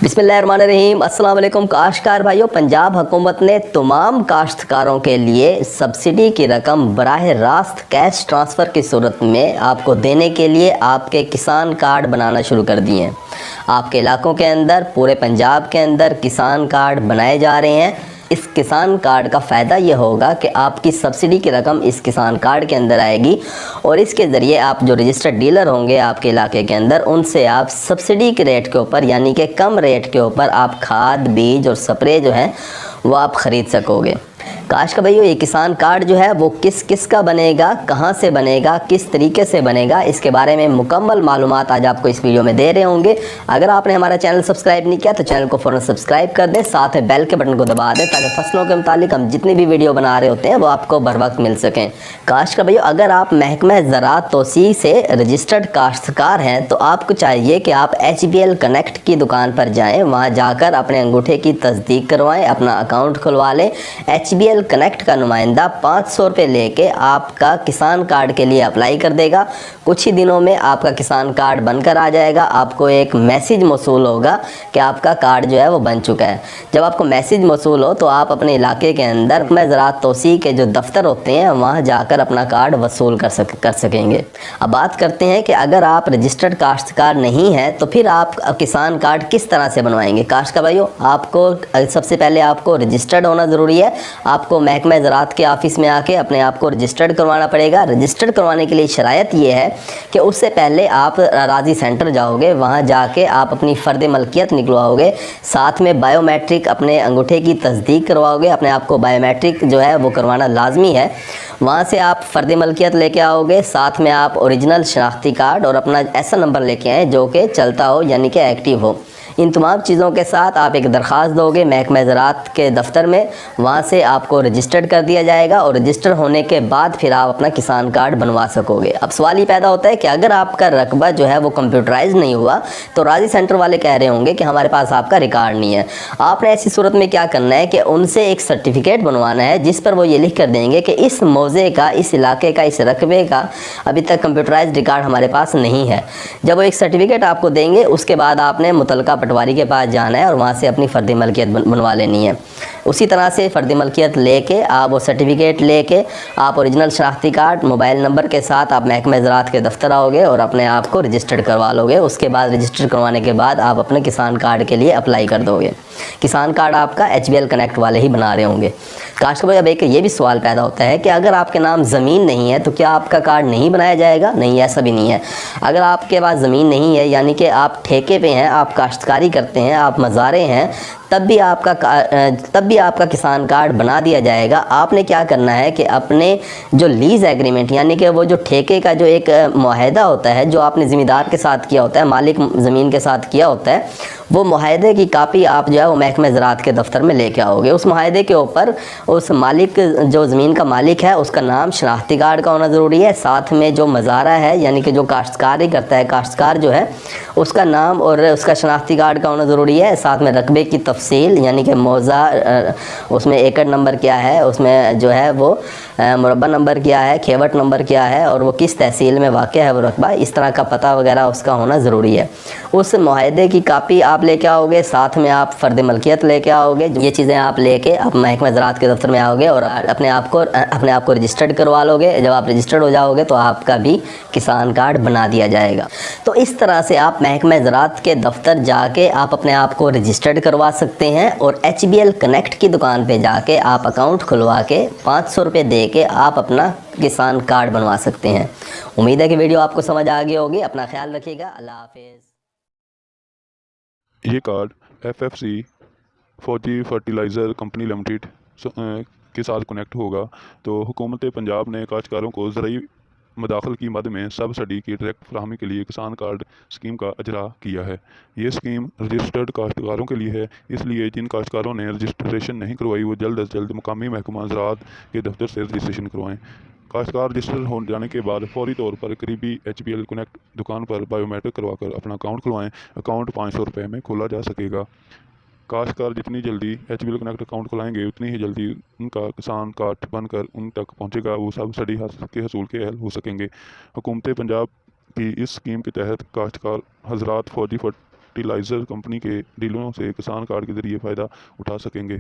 बिस्मिल्लाहिर्रहमानिर्रहीम। अस्सलाम वालेकुम काश्तकार भाइयों, पंजाब हुकूमत ने तमाम काश्तकारों के लिए सब्सिडी की रकम बराह रास्त कैश ट्रांसफ़र की सूरत में आपको देने के लिए आपके किसान कार्ड बनाना शुरू कर दिए हैं। आपके इलाकों के अंदर, पूरे पंजाब के अंदर किसान कार्ड बनाए जा रहे हैं। इस किसान कार्ड का फ़ायदा ये होगा कि आपकी सब्सिडी की रकम इस किसान कार्ड के अंदर आएगी और इसके ज़रिए आप जो रजिस्टर्ड डीलर होंगे आपके इलाके के अंदर, उनसे आप सब्सिडी के रेट के ऊपर, यानी कि कम रेट के ऊपर आप खाद, बीज और स्प्रे जो है वो आप ख़रीद सकोगे। काश का भैया, ये किसान कार्ड जो है वो किस किस का बनेगा, कहाँ से बनेगा, किस तरीके से बनेगा, इसके बारे में मुकम्मल मालूमात आज आपको इस वीडियो में दे रहे होंगे। अगर आपने हमारा चैनल सब्सक्राइब नहीं किया तो चैनल को फ़ौरन सब्सक्राइब कर दें, साथ में बेल के बटन को दबा दें ताकि फसलों के मुतालिक हम जितनी भी वीडियो बना रहे होते हैं वो आपको बर वक्त मिल सकें। काश का भैया, अगर आप महकमा ज़राअत तोसी से रजिस्टर्ड काश्तकार हैं तो आपको चाहिए कि आप HBL कनेक्ट की दुकान पर जाएँ, वहाँ जाकर अपने अंगूठे की तस्दीक करवाएँ, अपना अकाउंट खुलवा लें। HBL कनेक्ट का नुमाइंदा 500 रुपये लेके आपका किसान कार्ड के लिए अप्लाई कर देगा। कुछ ही दिनों में आपका किसान कार्ड बनकर आ जाएगा। आपको एक मैसेज मौसूल होगा कि आपका कार्ड जो है वो बन चुका है। जब आपको मैसेज मौसूल हो तो आप अपने इलाके के अंदर महकमा ज़राअत तोसी के जो दफ्तर होते हैं वहाँ जाकर अपना कार्ड वसूल कर सकेंगे। अब बात करते हैं कि अगर आप रजिस्टर्ड काश्तकार नहीं हैं तो फिर आप किसान कार्ड किस तरह से बनवाएंगे। काश्त का भाइयों, आपको सबसे पहले आपको रजिस्टर्ड होना ज़रूरी है। आपको महकमा ज़राअत के ऑफिस में आके अपने आप को रजिस्टर्ड करवाना पड़ेगा। रजिस्टर्ड करवाने के लिए शरायत ये है कि उससे पहले आप राज़ी सेंटर जाओगे, वहाँ जाके आप अपनी फ़र्द मलकियत निकलवाओगे, साथ में बायोमेट्रिक अपने अंगूठे की तस्दीक करवाओगे। अपने आप को बायोमेट्रिक जो है वो करवाना लाजमी है। वहाँ से आप फ़र्द मलकियत लेके आओगे, साथ में आप ओरिजिनल शनाख्ती कार्ड और अपना ऐसा नंबर लेके आएँ जो कि चलता हो, यानी कि एक्टिव हो। इन तमाम चीज़ों के साथ आप एक दरख्वास्त दोगे महकमा ज़राअत के दफ्तर में, वहाँ से आपको रजिस्टर्ड कर दिया जाएगा और रजिस्टर होने के बाद फिर आप अपना किसान कार्ड बनवा सकोगे। अब सवाल ये पैदा होता है कि अगर आपका रकबा जो है वो कंप्यूटराइज नहीं हुआ तो राज़ी सेंटर वाले कह रहे होंगे कि हमारे पास आपका रिकॉर्ड नहीं है। आपने ऐसी सूरत में क्या करना है कि उनसे एक सर्टिफिकेट बनवाना है जिस पर वो ये लिख कर देंगे कि इस मौज़े का, इस इलाके का, इस रकबे का अभी तक कंप्यूटराइज रिकॉर्ड हमारे पास नहीं है। जब वो एक सर्टिफिकेट आपको देंगे उसके बाद आपने मुतलका पटवारी के पास जाना है और वहाँ से अपनी फ़र्द मलकियत बनवा लेनी है। उसी तरह से फ़र्द मलकियत लेके आप वो सर्टिफिकेट लेके आप ओरिजिनल शनाख्ती कार्ड मोबाइल नंबर के साथ आप महकमा ज़राअत के दफ्तर आओगे और अपने आप को रजिस्टर्ड करवा लोगे। उसके बाद रजिस्टर करवाने के बाद आप अपने किसान कार्ड के लिए अप्लाई कर दोगे। किसान कार्ड आपका HBL कनेक्ट वाले ही बना रहे होंगे। काश भाई, अब एक ये भी सवाल पैदा होता है कि अगर आपके नाम ज़मीन नहीं है तो क्या आपका कार्ड नहीं बनाया जाएगा? नहीं, ऐसा भी नहीं है। अगर आपके पास ज़मीन नहीं है, यानी कि आप ठेके पे हैं, आप काश्तकारी करते हैं, आप मज़ारे हैं, तब भी आपका किसान कार्ड बना दिया जाएगा। आपने क्या करना है कि अपने जो लीज़ एग्रीमेंट, यानी कि वो जो ठेके का जो एक मुआहदा होता है जो आपने ज़मींदार के साथ किया होता है, मालिक ज़मीन के साथ किया होता है, वो मुआहदे की कापी आप जो है वो महकमा ज़राअत के दफ्तर में लेके आओगे। उस मुआहदे के ऊपर उस मालिक, जो ज़मीन का मालिक है, उसका नाम, शनाख्ती कार्ड का होना ज़रूरी है। साथ में जो मज़ारा है, यानी कि जो काश्तकारी करता है, काश्तकार जो है, उसका नाम और उसका शनाख्ती कार्ड का होना ज़रूरी है। साथ में रकबे की तफसील, यानी कि मौज़ा, उसमें एकड़ नंबर क्या है, उसमें जो है वो मुरब्बा नंबर क्या है, खेवट नंबर क्या है और वो किस तहसील में वाक़या है वो रकबा, इस तरह का पता वगैरह उसका होना ज़रूरी है। उस मुआहदे की कापी आप लेके आओगे, साथ में आप फ़र्द मलकियत लेके आओगे। ये चीज़ें आप लेके आप महकमा ज़राअत के दफ्तर में आओगे और अपने आप को रजिस्टर्ड करवा लोगे। जब आप रजिस्टर्ड हो जाओगे तो आपका भी किसान कार्ड बना दिया जाएगा। तो इस तरह से आप महकमा ज़राअत के दफ्तर जाके आप अपने आप को रजिस्टर्ड करवा सकते हैं और HBL कनेक्ट की दुकान पे जाके आप अकाउंट खुलवा के 500 रुपये दे के आप अपना किसान कार्ड बनवा सकते हैं। उम्मीद है कि वीडियो आपको समझ आ गई होगी। अपना ख्याल रखिएगा। अल्लाह हाफिज़। ये कार्ड FFC फौजी फर्टिलाइज़र कंपनी लिमिटेड के साथ कनेक्ट होगा। तो हुकूमत पंजाब ने काश्तकारों को ज़रूरी मदाखल की मद में सब्सिडी की डायरेक्ट फराहमी के लिए किसान कार्ड स्कीम का अजरा किया है। ये स्कीम रजिस्टर्ड काश्तकारों के लिए है, इसलिए जिन काश्तकारों ने रजिस्ट्रेशन नहीं करवाई वो जल्द अज जल्द मुकामी महकमा ज़राअत के दफ्तर से रजिस्ट्रेशन करवाएँ। काश्तकार रजिस्टर हो जाने के बाद फौरी तौर पर करीबी HBL कनेक्ट दुकान पर बायोमेट्रिक करवाकर अपना अकाउंट खुलवाएँ। अकाउंट 500 रुपये में खोला जा सकेगा। काश्तकार जितनी जल्दी HBL कनेक्ट अकाउंट खुलाएंगे उतनी ही जल्दी उनका किसान कार्ड बनकर उन तक पहुंचेगा, वो सब्सिडी के हसूल के अहल हो सकेंगे। हुकूमत पंजाब की इस स्कीम के तहत काश्तकार हजरात फौजी फर्टिलाइज़र कंपनी के डीलरों से किसान कार्ड के ज़रिए फ़ायदा उठा सकेंगे।